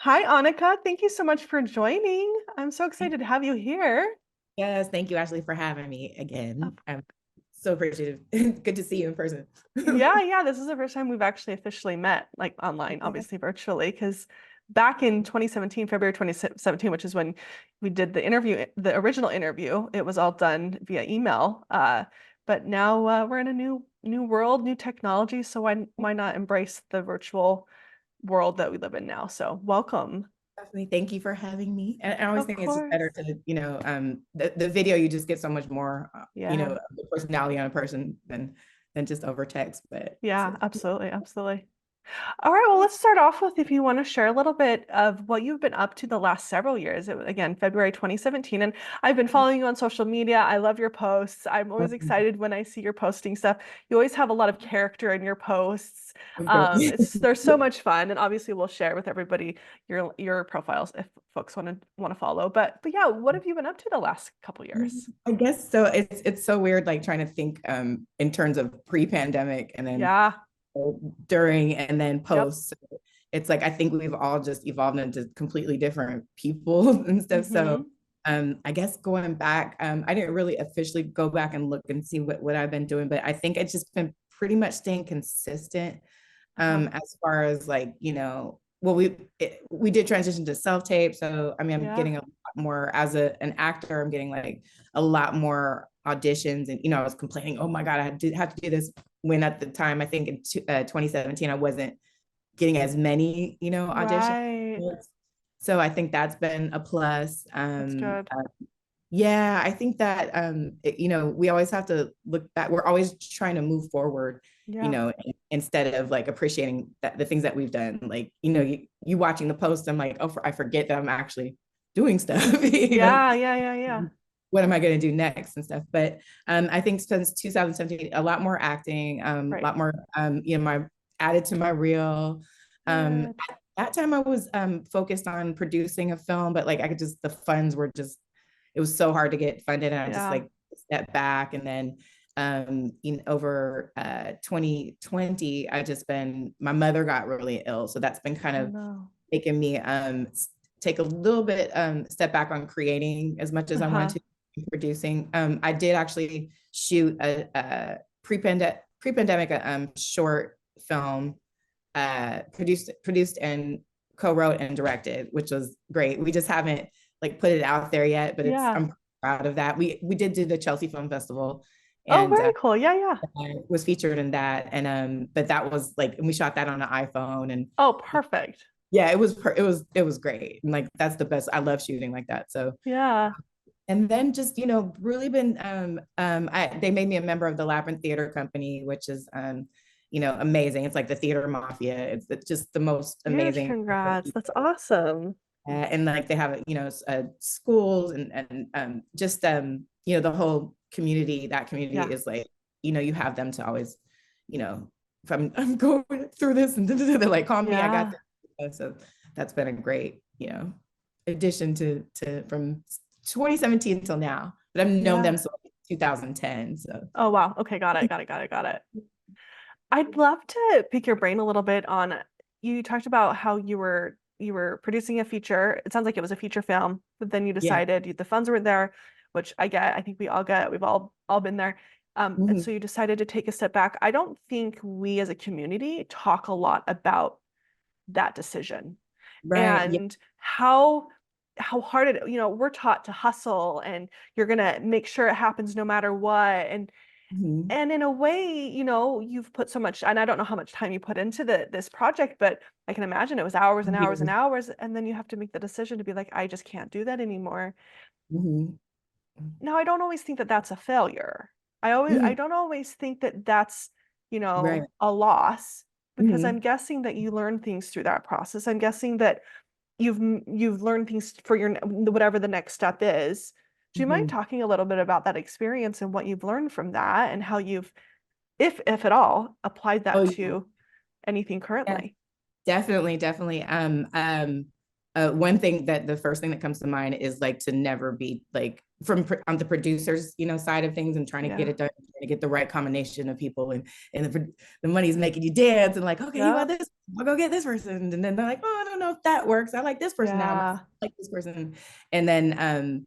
Hi, Onika. Thank you so much for joining. I'm so excited to have you here. Yes, thank you, Ashley, for having me Of- again. I'm so appreciative. Good to see you in person. yeah, this is the first time we've actually officially met, like online, obviously virtually, because back in 2017, February 2017, which is when we did the interview, the original interview, it was all done via email. But now we're in a new world, new technology, so why not embrace the virtual world that we live in now? So welcome. Definitely, thank you for having me. And I always Of think it's just better course. to, the video, you just get so much more, Yeah. the personality on a person than just over text. But so, Yeah, absolutely, absolutely. All right, well, let's start off with if you want to share a little bit of what you've been up to the last several years. It was, again, February 2017, and I've been following you on social media. I love your posts. I'm always excited when I see your posting stuff. You always have a lot of character in your posts. They're so much fun, and obviously we'll share with everybody your profiles if folks want to follow. But yeah, what have you been up to the last couple years? I guess so. It's so weird, like trying to think in terms of pre-pandemic and then Yeah, during and then yep. post. So it's like I think we've all just evolved into completely different people and stuff. So Mm-hmm. I guess going back, I didn't really officially go back and look and see what I've been doing, but I think it's just been pretty much staying consistent Uh-huh. as far as like, well, we did transition to self-tape. So I mean, I'm Yeah. getting a lot more as an actor, I'm getting like a lot more auditions. And I was complaining, oh my God, have to do this, when at the time, I think in 2017, I wasn't getting as many, auditions. Right. So I think that's been a plus. That's good. Yeah, I think that we always have to look back. We're always trying to move forward, Yeah. instead of like appreciating the things that we've done. Like, you watching the post, I'm like, oh, I forget that I'm actually doing stuff, Yeah, yeah, yeah, yeah. what am I going to do next and stuff. But I think since 2017, a lot more acting, a Right. lot more, my added to my reel. Good. At that time, I was focused on producing a film, but like the funds were just, it was so hard to get funded, and I just Yeah. like stepped back. And then over 2020, my mother got really ill, so that's been kind Oh of no. making me take a little bit step back on creating as much as I Uh-huh. wanted to producing. I did actually shoot a pre-pandemic short film, produced and co-wrote and directed, which was great. We just haven't like put it out there yet, but Yeah. I'm proud of that. We did do the Chelsea Film Festival, Oh, and very cool. Yeah, yeah. I was featured in that. And but that was like, and we shot that on an iPhone. And Oh, perfect. yeah, it was great. And like that's the best. I love shooting like that. So, Yeah. and then just really been they made me a member of the Labyrinth Theater Company, which is amazing. It's like the theater mafia. It's just the most Huge amazing congrats. That's awesome. and like they have schools and just the whole community. That community Yeah. is like, you have them to always, if I'm going through this, and they're like, call me, I got Yeah. this. So that's been a great addition to from 2017 till now. But I've known Yeah. them since 2010. So Oh, wow. Okay, got it. Got it. Got it. Got it. I'd love to pick your brain a little bit on you talked about how you were producing a feature. It sounds like it was a feature film, but then you yeah. decided the funds weren't there, which I get. I think we all get. We've all been there. And Mhm. so you decided to take a step back. I don't think we as a community talk a lot about that decision Right. Yeah. and how hard we're taught to hustle and you're gonna make sure it happens no matter what. Mhm. And in a way, you've put so much, and I don't know how much time you put into this project, but I can imagine it was hours and hours and Years. hours, and then you have to make the decision to be like, I just can't do that anymore. Mhm. Now, I don't always think that that's a failure. I Mhm. don't always think that that's, Right. a loss because I'm Mhm. guessing that you learn things through that process. I'm guessing that you've learned things for your whatever the next step is. Do you mind Mhm. talking a little bit about that experience and what you've learned from that and how you've if at all, applied Oh that yeah. to anything Yeah. currently. Definitely, definitely. one thing that the first thing that comes to mind is like to never be like on the producers, side of things, and trying to get Yeah. it done, trying to get the right combination of people, and the money's making you dance, and like, okay, you Yeah. want this, I'll go get this person, and then they're like, oh, I don't know if that works. I like this person now, I Yeah. like this person, and then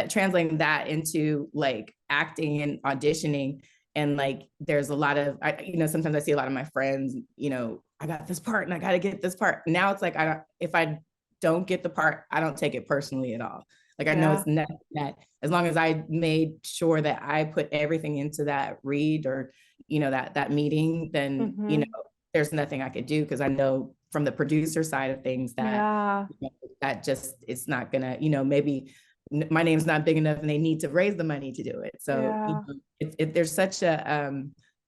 translating that into like acting and auditioning. And like, there's a lot of, sometimes I see a lot of my friends, I got this part and I got to get this part. Now it's like, if I don't get the part, I don't take it personally at all. Like, I know Yeah. it's not that, as long as I made sure that I put everything into that read, or, that meeting, then, Mm-hmm. there's nothing I could do, because I know from the producer side of things that, Yeah. that just, it's not gonna, maybe my name's not big enough and they need to raise the money to do it. So, Yeah. there's such a,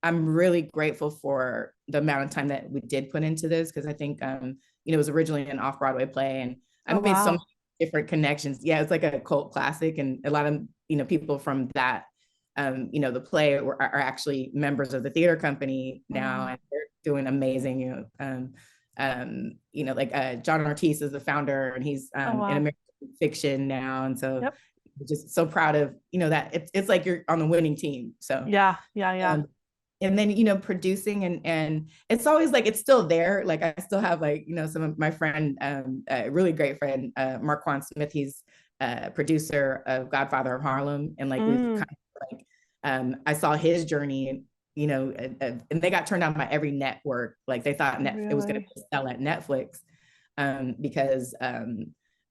I'm really grateful for the amount of time that we did put into this, because I think, it was originally an off-Broadway play, and I Oh, made so many wow. different connections. Yeah, it's like a cult classic, and a lot of, people from that, the play are actually members of the theater company now, Oh, and they're doing amazing, like John Ortiz is the founder, and he's oh, in wow. American Fiction now, and so Yep. just so proud of, that it's like you're on the winning team. So, Yeah. Yeah. Yeah. um, and then, producing, and it's always like, it's still there. Like, I still have, like, some of my friend, a really great friend, Marquand Smith, he's a producer of Godfather of Harlem, and like, we've Mm, kind of like, I saw his journey, and they got turned down by every network. Like, they thought it was going really? to sell at Netflix, because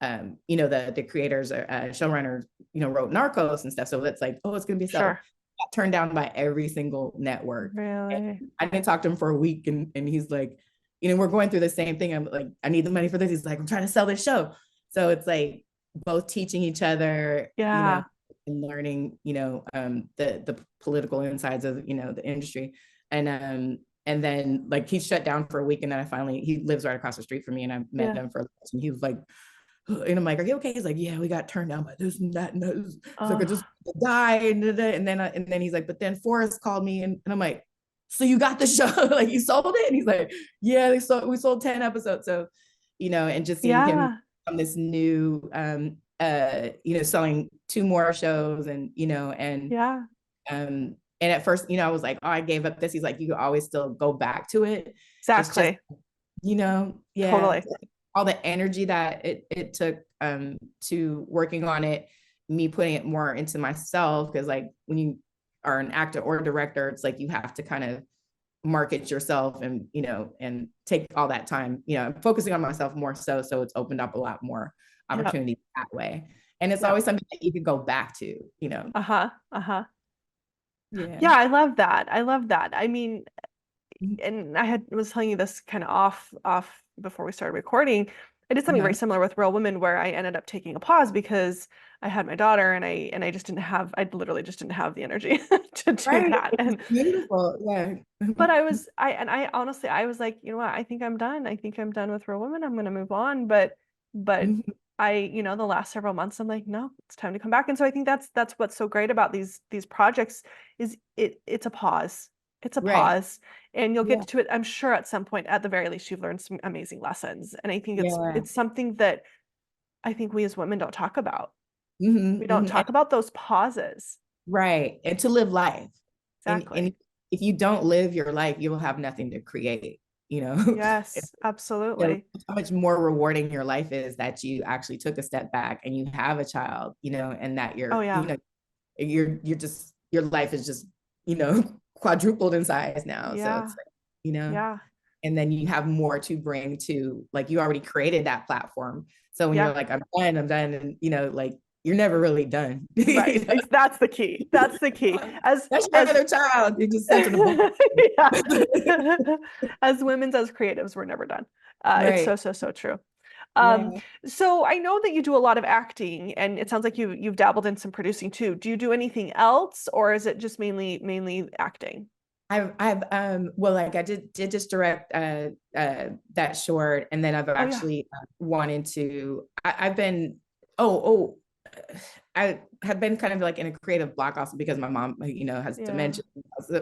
the creators, showrunners, wrote Narcos and stuff. So it's like, oh, it's gonna be so, Sure. got turned down by every single network. And Really? I didn't talk to him for a week, and he's like, we're going through the same thing. I'm like, I need the money for this. He's like, I'm trying to sell this show. So it's like both teaching each other, Yeah. and learning, the political insides of, the industry. And then, like, he shut down for a week, and then he lives right across the street from me, and I met Yeah. him for lunch, and he was like, and I'm like, are you okay? He's like, yeah, we got turned down by this and that and this. So I Oh, could just die. And then he's like, but then Forrest called me, and I'm like, so you got the show? Like, you sold it? And he's like, yeah, we sold 10 episodes. So, and just seeing him yeah. on this new, selling two more shows, Yeah. and at first, I was like, oh, I gave up this. He's like, you always still go back to it. It's just, Exactly. yeah, Totally. all the energy that it took, to working on it, me putting it more into myself, because like, when you are an actor or director, it's like you have to kind of market yourself, and and take all that time, I'm focusing on myself more, so it's opened up a lot more Yep. opportunities that way. And it's Yep. always something that you can go back to. Uh-huh. Uh-huh. Yeah. Yeah, I love that. I love that. I mean, and was telling you this kind of off before we started recording. I did something very Uh-huh. similar with Real Women where I ended up taking a pause because I had my daughter and I just didn't have I literally just didn't have the energy to do Right. that. It's And beautiful. Yeah. but I honestly I was like, you know what, I think I'm done. I think I'm done with Real Women. I'm gonna move on. But Mhm. the last several months I'm like, no, it's time to come back. And so I think that's what's so great about these projects is it's a pause. It's a Right. pause and you'll Yeah. get to it, I'm sure at some point, at the very least, you've learned some amazing lessons. And I think Yeah. it's something that I think we as women don't talk about. We don't And, talk about those pauses. right. And to live life. And Exactly. if you don't live your life, you will have nothing to create, you know. Yes, So absolutely. how much more rewarding your life is that you actually took a step back and you have a child, and that Oh yeah. you're just, your life is just, quadrupled in size now. So Yeah. it's like, you know, Yeah. and then you have more to bring to, like, you already created that platform. So when you're Yeah. like, I'm done, and like, you're never really done. Right. That's the key. That's the key. That's your As other child. You just sent to the book. yeah. As women's, as creatives, we're never done. It's Right. so, so, so true. Um, Yeah. so I know that you do a lot of acting, and it sounds like you've dabbled in some producing too. Do you do anything else, or is it just mainly acting? Well, like, I did just direct that short, and then I've Oh yeah. actually wanted to, I've been, oh, I have been kind of like in a creative block, also because my mom, has Yeah. dementia.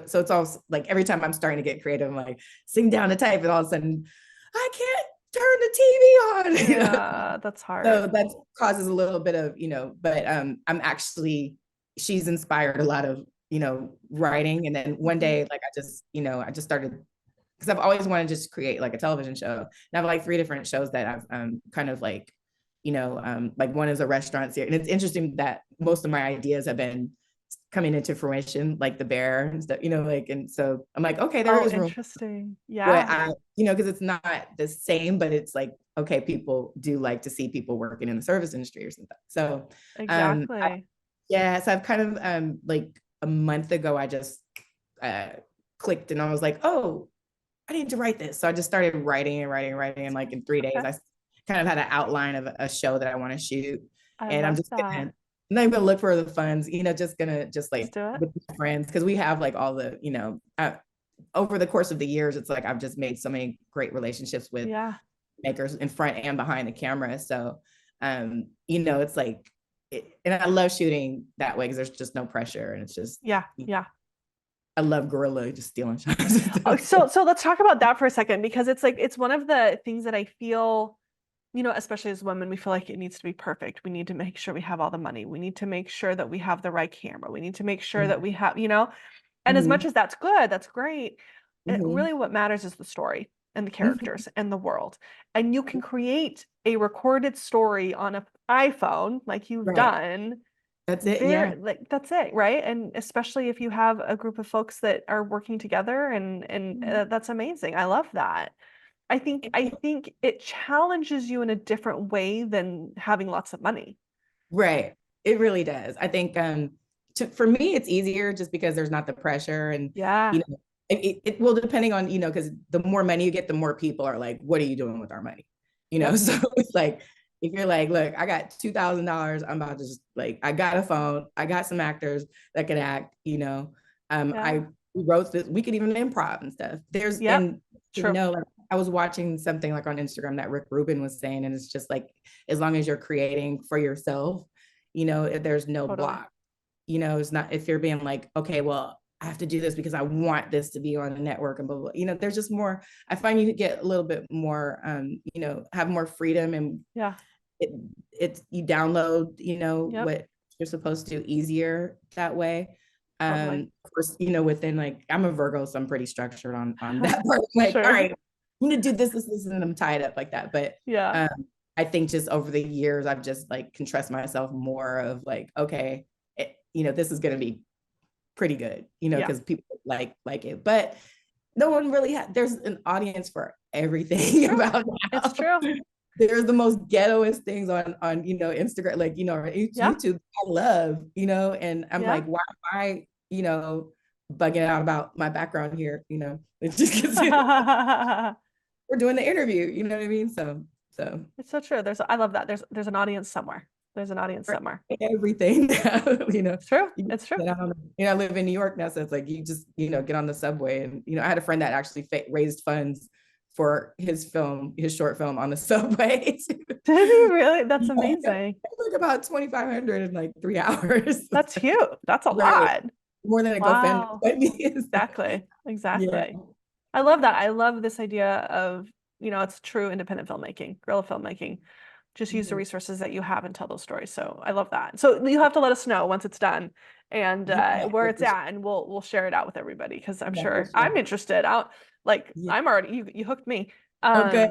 So it's also like, every time I'm starting to get creative, I'm like sitting down to type, and all of a sudden I can't turn the TV on. Yeah, that's So hard. that causes a little bit of, but I'm actually, she's inspired a lot of, writing. And then one Mhm. day, like I just started, because I've always wanted to just create like a television show. And I have like three different shows that I've kind of like, like one is a restaurant series. And it's interesting that most of my ideas have been coming into fruition, like the bear and stuff, like, and so I'm like, okay, there Oh, is room. interesting. What Yeah, I, because it's not the same, but it's like, okay, people do like to see people working in the service industry or something. So, um, I, exactly. yeah, so I've kind of, like a month ago, I just uh, clicked and I was like, oh, I need to write this. So I just started writing and writing and writing. And like in 3 days, Okay. I kind of had an outline of a show that I want to shoot. I And I'm love just that. gonna, I'm not even gonna look for the funds, just gonna just Let's like do it. with my friends, because we have like all the, over the course of the years, it's like I've just made so many great relationships with Yeah. makers in front and behind the camera. So, it's like, and I love shooting that way because there's just no pressure and it's just, Yeah. Yeah. I love gorilla just stealing shots. Oh, so let's talk about that for a second because it's like it's one of the things that I feel, especially as women, we feel like it needs to be perfect. We need to make sure we have all the money. We need to make sure that we have the right camera. We need to make sure that we have, and as much Mm-hmm. as that's good, that's great. It Mm-hmm. really what matters is the story and the characters and the world. And you can create a recorded story on an iPhone like you've Right. done That's it. Yeah. very like that's it, right? And especially if you have a group of folks that are working together and that's amazing. I love that. I think it challenges you in a different way than having lots of money. Right. It really does. I think for me it's easier just because there's not the pressure and you Yeah. know it will depending on because the more money you get, the more people are like, what are you doing with our money? Yep. So it's like if you're like, look, I got $2,000, I'm about to just like I got a phone, I got some actors that can act, Yeah. I wrote this, we could even improv and stuff. There's Yep. and True. like I was watching something like on Instagram that Rick Rubin was saying, and it's just like as long as you're creating for yourself, there's no Totally. block. It's not if you're being like, okay, well, I have to do this because I want this to be on the network and blah, blah, blah. There's just more. I find you get a little bit more, have more freedom and Yeah. it, you download, Yep. what you're supposed to easier that way. Totally. Of course, within like I'm a Virgo, so I'm pretty structured on that part. Like, all Sure. right, I'm gonna do this, and I'm tied up like that. But Yeah. um, I think just over the years, I've just like can trust myself more of like, okay, this is gonna be pretty good, Yeah. because people like it. But no one really there's an audience for It's everything true. about It's now. true. There's the most ghettoest things on Instagram, like or Yeah. YouTube. I love, and I'm Yeah. like, why bugging out about my background here, it's just because we're doing the interview, you know what I mean? So It's so true. I love that. There's an audience somewhere. There's an audience for somewhere. everything now, It's true. you It's true. get on, I live in New York now, so it's like you just get on the subway, and I had a friend that actually raised funds for his short film on the subway. Did he really? That's Yeah, amazing. like about 2,500 in like 3 hours. That's huge. That's a Right. lot. More than a Wow. GoFundMe. Exactly. Yeah. Exactly. I love that. I love this idea of, it's true independent filmmaking, guerrilla filmmaking. Just use the Mhm. resources that you have and tell those stories. So I love that. So you have to let us know once it's done and Yeah, where for it's sure. at, and we'll share it out with everybody because I'm Yeah, for sure sure. I'm interested. Yeah. I'm already you hooked me. Okay.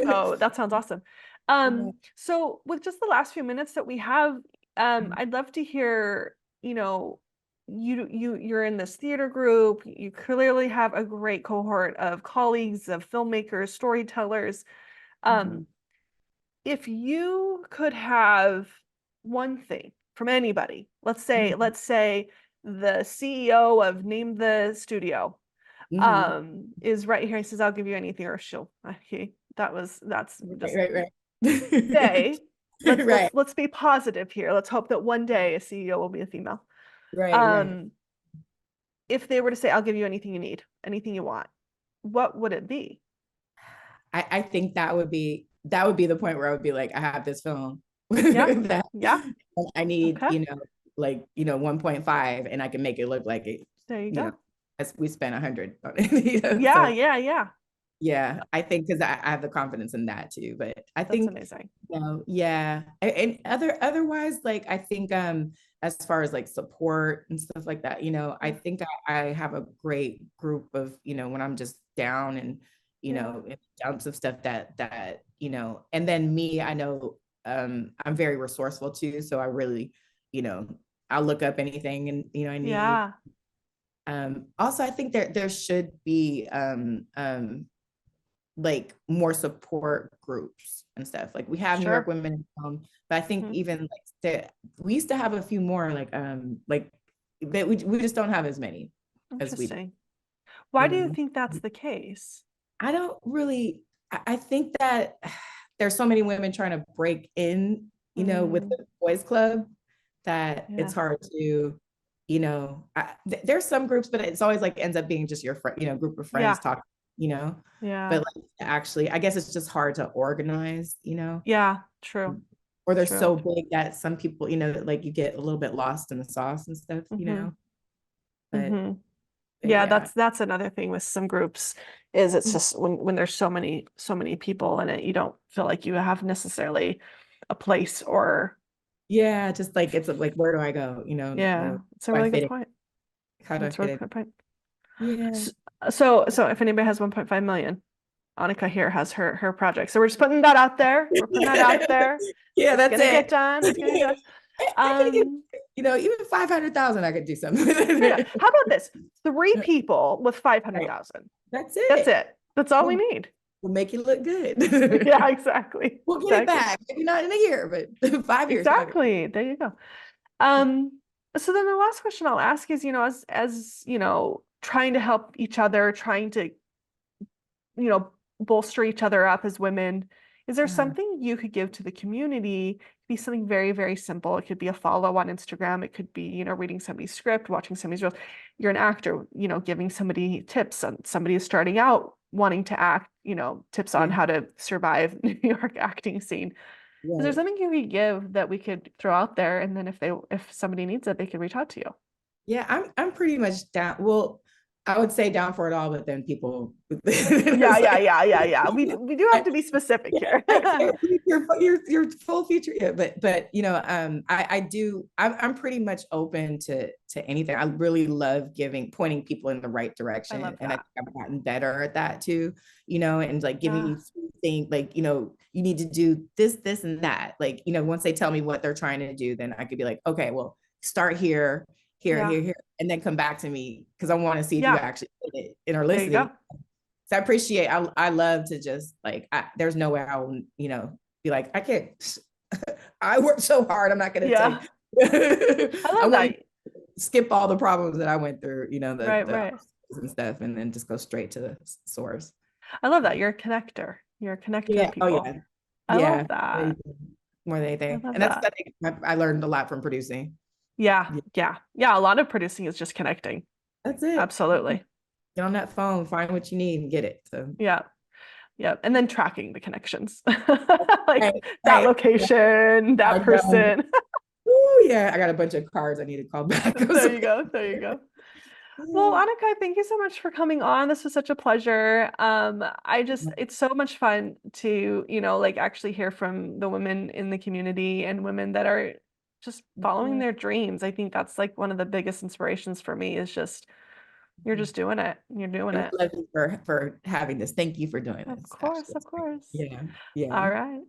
So that sounds awesome. Yeah. So with just the last few minutes that we have, Mhm. I'd love to hear, you're in this theater group. You clearly have a great cohort of colleagues, of filmmakers, storytellers. Um, Mhm. if you could have one thing from anybody, Mhm. let's say the CEO of name the studio, Mhm. is right here. He says, "I'll give you anything," or she'll. That's Right, just right, right. say. Let's Right, let's let's be positive here. Let's hope that one day a CEO will be a female. right, right. Um, if they were to say, "I'll give you anything you need, anything you want," what would it be? I think that would be the point where I would be like, I have this film Yeah, that yeah. I need, Okay, like, 1.5 and I can make it look like it, there you you know, go. as we spent 100 on it, Yeah, so yeah, yeah. Yeah, I think because I have the confidence in that too. But I That's think, amazing. yeah. And otherwise, like I think as far as like support and stuff like that, I Yeah. think I have a great group of, when I'm just down and, Yeah. in dumps of stuff that, and then me, I know I'm very resourceful too. So I really, you know, I'll look up anything and I need. Yeah. Also, I think there should be like more support groups and stuff. Like we have New York Sure. Women in Film, but I think Hmm. even we used to have a few more like but we just don't have as many as we do, Interesting. Why you do you know. think that's the case? I don't really I think that there's so many women trying to break in, with Mm, the boys club that it's yeah. hard to, there's some groups, but it's always like ends up being just your friend, group of friends Yeah. talking, you know. Yeah. But like actually, I guess it's just hard to organize, Yeah. True. or they're True. so big that some people, like you get a little bit lost in the sauce and stuff, Hmm. But, Hmm. but Yeah, yeah, that's another thing with some groups is it's just when there's so many people in it, you don't feel like you have necessarily a place or yeah, just like it's like where do I go? yeah, it's a Do I really good fit in? point. How do I That's a fit really in? good point. Yeah. So if anybody has 1.5 million, Onika here has her project. So we're just putting that out there. We're putting that out there. Yeah, It's that's gonna get it. done. It's gonna get done. I could get, Um, even 500,000, I could do something. there you go. How about this? Three people with Right. 500,000. That's That's it. it. That's all we We'll, need. we'll make you look Yeah, good. exactly. We'll get it Exactly. back. Maybe not in a year, but 5 years, got it. Exactly. There you go. Um, so then the last question I'll ask is, trying to help each other, trying to, bolster each other up as women, is there Uh-huh. something you could give to the community? It could be something very, very simple. It could be a follow on Instagram. It could be, reading somebody's script, watching somebody's reels. You're an actor, giving somebody tips on somebody is starting out wanting to act, tips on Yeah. how to survive New York acting scene. Is there Right. something you could give that we could throw out there, and then if somebody needs it, they could reach out to you? Yeah, I'm pretty much down. Well, I would say down for it all, but then people Yeah, it's yeah, like yeah, yeah, yeah. We do have to be specific yeah, here. your full feature. Yeah, but I do. I'm pretty much open to anything. I really love pointing people in the right I direction, love and I that. think I've gotten better at that too. And like giving Yeah, you things like you need to do this, and that. Like once they tell me what they're trying to do, then I could be like, okay, well, start here, here, yeah, here, here, and then come back to me because I want to see if you yeah. actually did it and are There you go. listening. So I appreciate. I love to just like. There's no way I will. Be like I can't. I worked so hard. I'm not going to tell you. Yeah, I I love want you that. to skip all the problems that I went through. Right, The right. obstacles and stuff, and then just go straight to the source. I love that. You're a connector. You're a connector of Yeah. Oh people. yeah. I love Yeah. that. More than I anything, love and that's that. I think I learned a lot from producing. Yeah, Yeah. yeah, yeah. A lot of producing is just connecting. That's it. Absolutely. Get on that phone, find what you need, and get it. So. Yeah. Yeah, and then tracking the connections, Right. like that Right. location, I that know. person. Ooh, yeah, I got a bunch of cards I need to call back. I'm There you sorry. go. There you go. Well, Yeah. Annika, thank you so much for coming on. This was such a pleasure. It's so much fun to, like actually hear from the women in the community and women that are just following Yeah. their dreams. I think that's like one of the biggest inspirations for me is just you're just doing it. You're doing And it. I love you for having this. Thank you for doing Of this. course, Actually, of it's great. course. Yeah, yeah. All right.